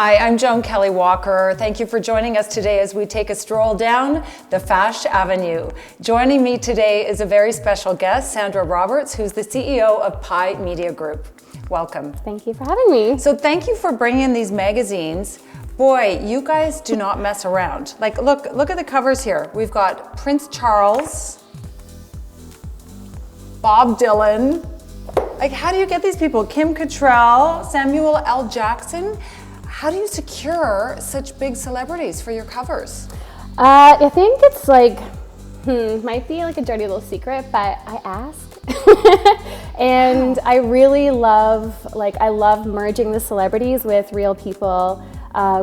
Hi, I'm Joan Kelley Walker. Thank you for joining us today as we take a stroll down the Fash Avenue. Joining me today is a very special guest, Sandra Roberts, who's the CEO of Pi Media Group. Welcome. Thank you for having me. So thank you for bringing in these magazines. Boy, you guys do not mess around. Like, look at the covers here. We've got Prince Charles, Bob Dylan. Like, how do you get these people? Kim Cattrall, Samuel L. Jackson. How do you secure such big celebrities for your covers? I think it's like, might be like a dirty little secret, but I ask. And I really love, I love merging the celebrities with real people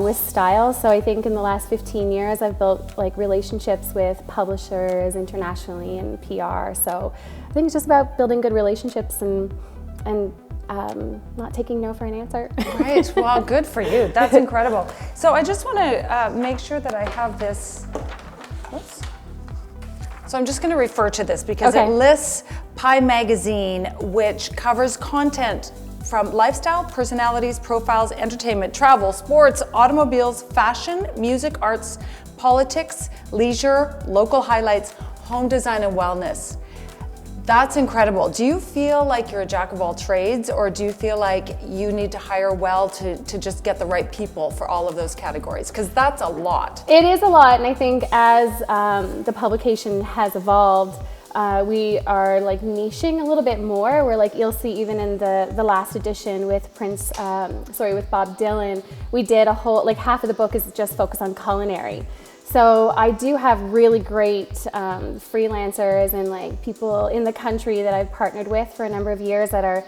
with style. So I think in the last 15 years, I've built relationships with publishers internationally and PR. So I think it's just about building good relationships and not taking no for an answer. Right, well, good for you. That's incredible. So I just want to make sure that I have this. Oops. So I'm just going to refer to this because it lists Pi Magazine, which covers content from lifestyle, personalities, profiles, entertainment, travel, sports, automobiles, fashion, music, arts, politics, leisure, local highlights, home design, and wellness. That's incredible. Do you feel like you're a jack of all trades, or do you feel like you need to hire well to just get the right people for all of those categories? Because that's a lot. It is a lot, and I think as the publication has evolved, we are niching a little bit more. We're you'll see even in the last edition with with Bob Dylan, we did a whole, half of the book is just focused on culinary. So I do have really great freelancers and people in the country that I've partnered with for a number of years that are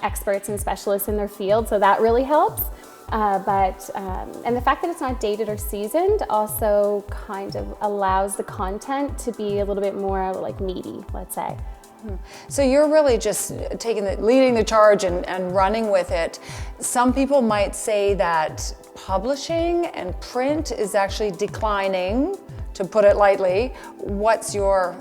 experts and specialists in their field. So that really helps. And the fact that it's not dated or seasoned also kind of allows the content to be a little bit more meaty, let's say. So you're really just leading the charge and running with it. Some people might say that publishing and print is actually declining, to put it lightly. What's your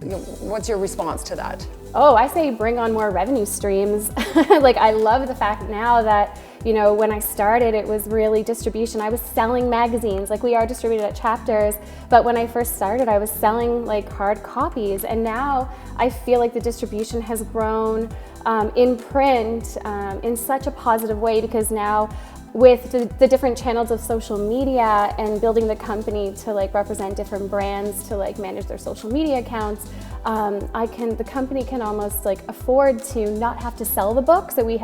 response to that? Oh, I say bring on more revenue streams. I love the fact now that, when I started, it was really distribution. I was selling magazines, we are distributed at Chapters, but when I first started, I was selling hard copies, and now I feel like the distribution has grown in print in such a positive way, because now with the different channels of social media and building the company to represent different brands to manage their social media accounts, the company can almost afford to not have to sell the book. So we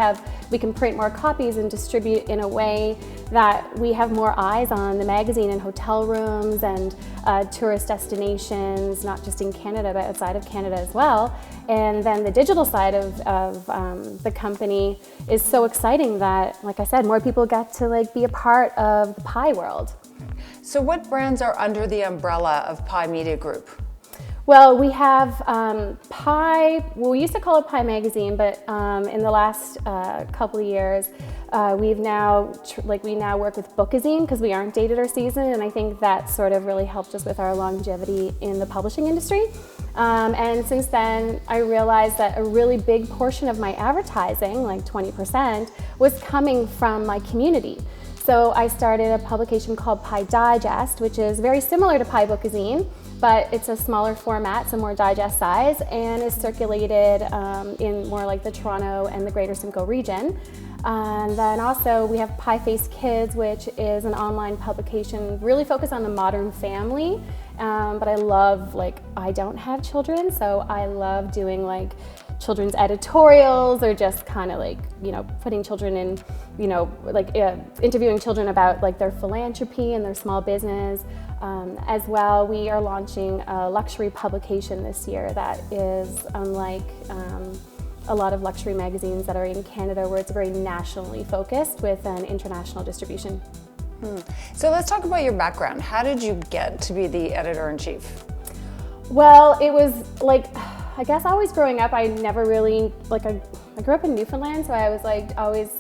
can print more copies and distribute in a way that we have more eyes on the magazine in hotel rooms and tourist destinations, not just in Canada, but outside of Canada as well. And then the digital side of the company is so exciting that, like I said, more people get to be a part of the Pi world. So what brands are under the umbrella of Pi Media Group? Well, we have Pi, we used to call it Pi Magazine, but in the last couple of years, we now work with Bookazine because we aren't dated or seasoned, and I think that sort of really helped us with our longevity in the publishing industry. And since then, I realized that a really big portion of my advertising, 20%, was coming from my community. So I started a publication called Pi Digest, which is very similar to Pi Bookazine, but it's a smaller format, so more digest size, and is circulated in more the Toronto and the Greater Simcoe region. And then also we have Pi Face Kids, which is an online publication really focused on the modern family. But I love, I don't have children, so I love doing children's editorials, or just kind of putting children in, interviewing children about their philanthropy and their small business. As well, we are launching a luxury publication this year that is unlike a lot of luxury magazines that are in Canada, where it's very nationally focused with an international distribution. So let's talk about your background. How did you get to be the editor-in-chief? Well, it was I guess always growing up, I never really, I grew up in Newfoundland, so I was always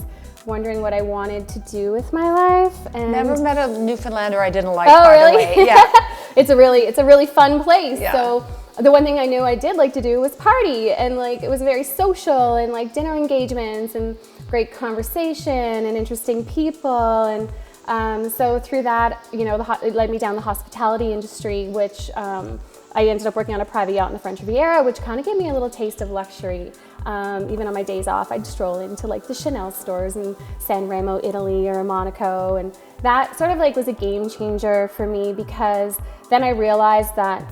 wondering what I wanted to do with my life. And never met a Newfoundlander I didn't like, by the way. Yeah. It's a really fun place. Yeah. So the one thing I knew I did like to do was party, and it was very social, and dinner engagements and great conversation and interesting people, and So through that, it led me down the hospitality industry, which I ended up working on a private yacht in the French Riviera, which kind of gave me a little taste of luxury. Even on my days off, I'd stroll into like the Chanel stores in San Remo, Italy, or Monaco, and that sort of like was a game changer for me, because then I realized that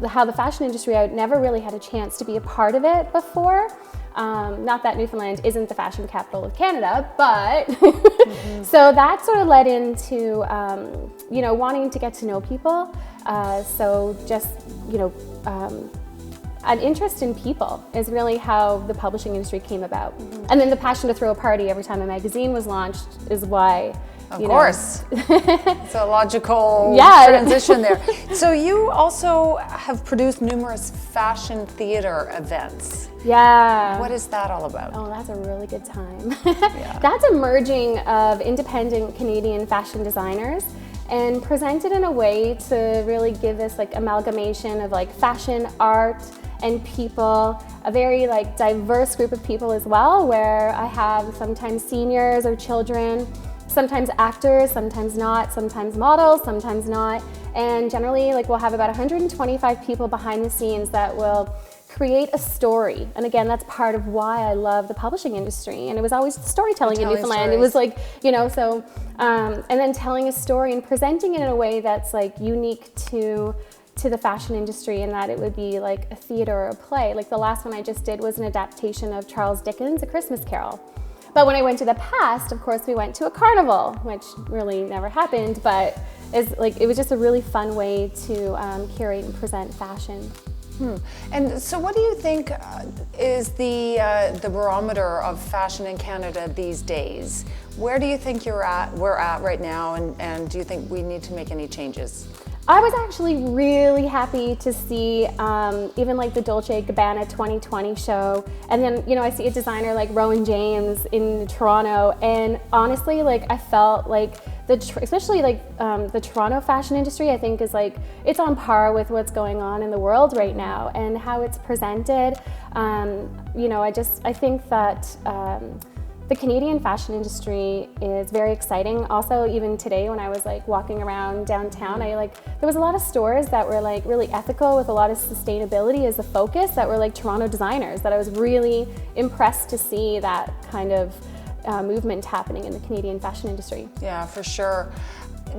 how the fashion industry, I never really had a chance to be a part of it before. Not that Newfoundland isn't the fashion capital of Canada, but so that sort of led into wanting to get to know people. So just an interest in people is really how the publishing industry came about. And then the passion to throw a party every time a magazine was launched is why. Of course. It's a logical transition there. So you also have produced numerous fashion theater events. Yeah. What is that all about? Oh, that's a really good time. That's a merging of independent Canadian fashion designers and presented in a way to really give this like amalgamation of like fashion, art, and people, a very like diverse group of people as well, where I have sometimes seniors or children, sometimes actors, sometimes not, sometimes models, sometimes not. And generally like we'll have about 125 people behind the scenes that will create a story. And again, that's part of why I love the publishing industry. And it was always storytelling in Newfoundland. Stories. It was like, and then telling a story and presenting it in a way that's like unique to the fashion industry, and that it would be like a theater or a play. Like the last one I just did was an adaptation of Charles Dickens' A Christmas Carol. But when I went to the past, of course, we went to a carnival, which really never happened, but it was just a really fun way to curate and present fashion. And so what do you think is the barometer of fashion in Canada these days? Where do you think we're at right now, and do you think we need to make any changes? I was actually really happy to see even like the Dolce & Gabbana 2020 show, and then I see a designer like Rowan James in Toronto, and honestly like I felt like especially like the Toronto fashion industry, I think is like it's on par with what's going on in the world right now and how it's presented. I think that the Canadian fashion industry is very exciting. Also, even today when I was like walking around downtown, there was a lot of stores that were like really ethical with a lot of sustainability as a focus, that were like Toronto designers, that I was really impressed to see that kind of movement happening in the Canadian fashion industry. Yeah, for sure.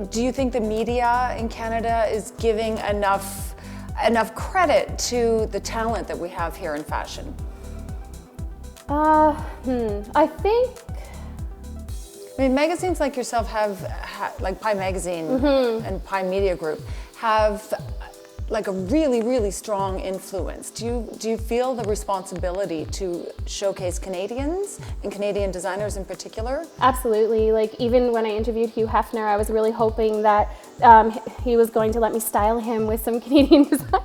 Do you think the media in Canada is giving enough credit to the talent that we have here in fashion? I think. I mean, magazines like yourself like Pie Magazine and Pie Media Group, have like a really, really strong influence. Do you feel the responsibility to showcase Canadians and Canadian designers in particular? Absolutely. Like even when I interviewed Hugh Hefner, I was really hoping that he was going to let me style him with some Canadian designers.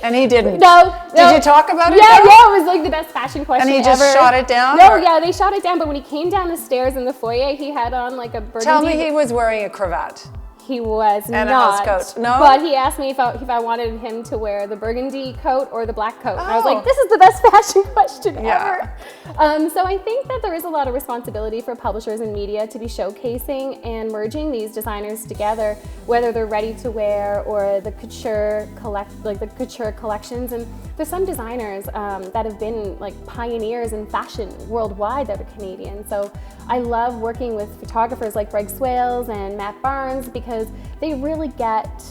And he didn't. No. Did you talk about it? Yeah, it was like the best fashion question ever. And he just shot it down? No, yeah, they shot it down, but when he came down the stairs in the foyer, he had on like a burgundy. Tell me he was wearing a cravat. He was and not. And a house coat. No? But he asked me if I wanted him to wear the burgundy coat or the black coat. And I was like, this is the best fashion question ever. So I think that there is a lot of responsibility for publishers and media to be showcasing and merging these designers together, whether they're ready to wear or the couture collections. And there's some designers that have been like pioneers in fashion worldwide that are Canadian. So I love working with photographers like Greg Swales and Matt Barnes, because they really get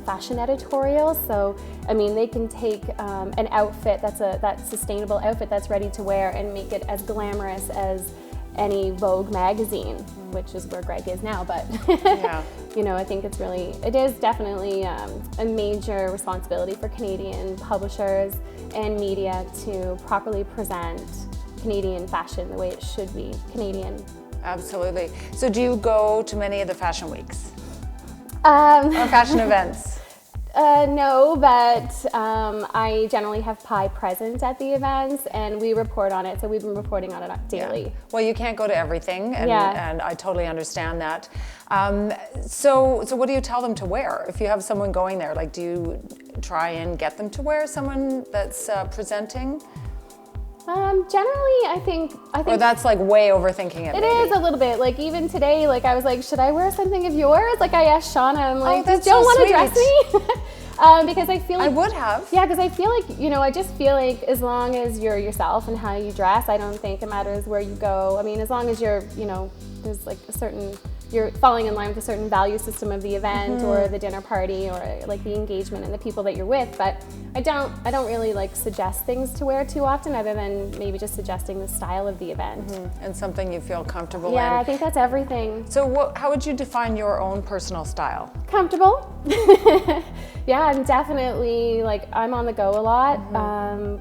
fashion editorials. So I mean, they can take an outfit that sustainable outfit that's ready to wear and make it as glamorous as any Vogue magazine, which is where Greg is now. But I think it is definitely a major responsibility for Canadian publishers and media to properly present Canadian fashion the way it should be Canadian. Absolutely. So do you go to many of the fashion weeks? Or fashion events? No, but I generally have Pie present at the events, and we report on it. So we've been reporting on it daily. Yeah. Well, you can't go to everything, and I totally understand that. So what do you tell them to wear if you have someone going there? Like, do you try and get them to wear someone that's presenting? Generally, I think. Or that's like way overthinking it. It is a little bit. Like even today, like I was like, should I wear something of yours? Like I asked Shauna, I'm like, does Joan want to dress me? Because I feel like I would have. Yeah, because I feel like, you know, I just feel like as long as you're yourself and how you dress, I don't think it matters where you go. I mean, as long as you're, you know, there's like a certain, you're falling in line with a certain value system of the event or the dinner party or like the engagement and the people that you're with. But I don't really like suggest things to wear too often, other than maybe just suggesting the style of the event. And something you feel comfortable in. Yeah, I think that's everything. So how would you define your own personal style? Comfortable. Yeah, I'm definitely like, I'm on the go a lot,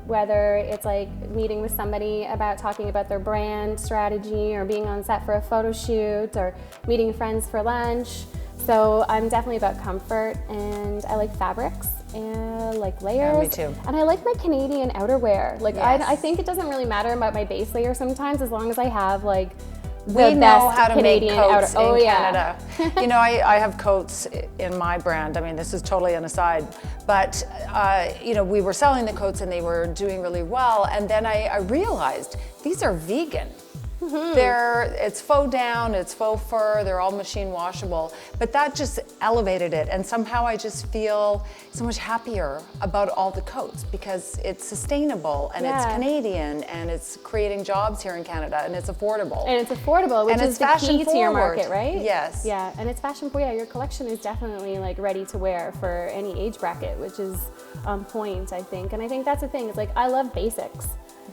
whether it's like meeting with somebody about talking about their brand strategy or being on set for a photo shoot or meeting friends for lunch. So I'm definitely about comfort, and I like fabrics and like layers. Yeah, me too. And I like my Canadian outerwear. Like I think it doesn't really matter about my base layer sometimes, as long as I have like we know how to Canadian make coats in Canada. You know, I have coats in my brand. I mean, this is totally an aside, but you know, we were selling the coats and they were doing really well. And then I realized these are vegan. It's faux down, it's faux fur, they're all machine washable, but that just elevated it, and somehow I just feel so much happier about all the coats because it's sustainable and it's Canadian and it's creating jobs here in Canada and it's affordable. And it's affordable, which is the key to your market, right? Yes. Yeah, and it's fashion forward. Yeah, your collection is definitely like ready to wear for any age bracket, which is on point, I think. And I think that's the thing, it's like I love basics.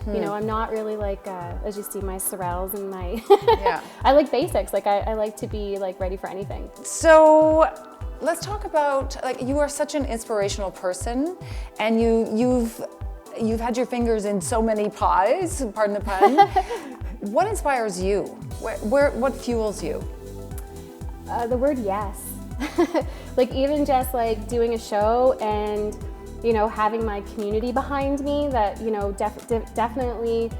You know, I'm not really like, as you see, my Sorels and my, I like basics. Like I like to be like ready for anything. So let's talk about, like, you are such an inspirational person, and you've had your fingers in so many pies, pardon the pun. What inspires you? What fuels you? The word yes. Like even just like doing a show and, you know, having my community behind me that, you know, definitely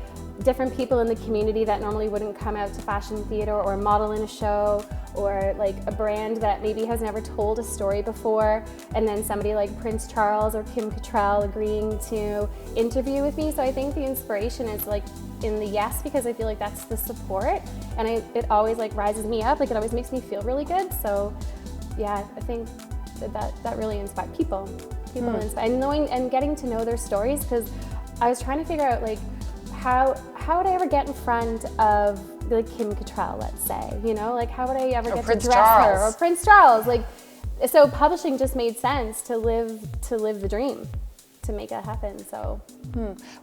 different people in the community that normally wouldn't come out to fashion theater or model in a show, or like a brand that maybe has never told a story before, and then somebody like Prince Charles or Kim Cattrall agreeing to interview with me. So I think the inspiration is like in the yes, because I feel like that's the support, and it always like rises me up, like it always makes me feel really good. So yeah, I think that really inspires people inspire, and knowing and getting to know their stories, because I was trying to figure out like how would I ever get in front of like Kim Cattrall, let's say, you know, like how would I ever get Prince to dress Charles. her, or Prince Charles, like, so publishing just made sense to live the dream, to make it happen. So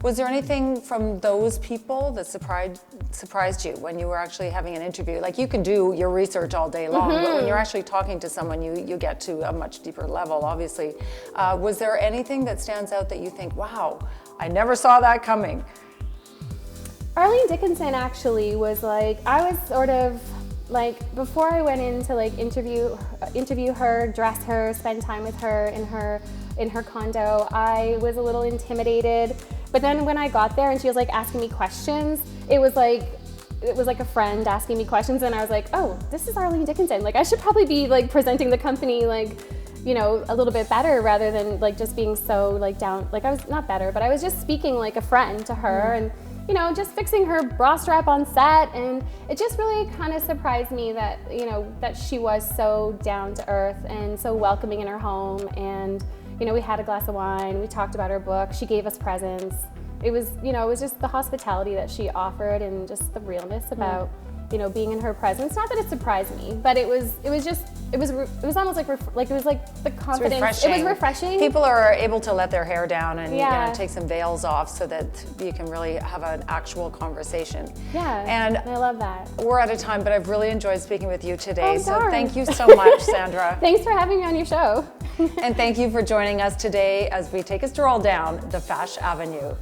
Was there anything from those people that surprised you when you were actually having an interview? Like, you can do your research all day long, but when you're actually talking to someone, you get to a much deeper level, obviously. Was there anything that stands out that you think, wow, I never saw that coming? Arlene Dickinson actually was like, I was sort of like, before I went in to like interview her, dress her, spend time with her in her condo, I was a little intimidated. But then when I got there and she was like asking me questions, it was like a friend asking me questions, and I was like, oh, this is Arlene Dickinson. Like I should probably be like presenting the company like, you know, a little bit better rather than like just being so like down. Like I was not better, but I was just speaking like a friend to her, and you know, just fixing her bra strap on set, and it just really kind of surprised me that, you know, that she was so down to earth and so welcoming in her home. And you know, we had a glass of wine, we talked about her book, she gave us presents. It was, you know, it was just the hospitality that she offered and just the realness about, you know, being in her presence. Not that it surprised me, but it was almost like it was like the confidence. It was refreshing. People are able to let their hair down and you know, take some veils off so that you can really have an actual conversation. Yeah, and I love that. We're out of time, but I've really enjoyed speaking with you today. Oh, so thank you so much, Sandra. Thanks for having me on your show. And thank you for joining us today as we take a stroll down the Fash Avenue.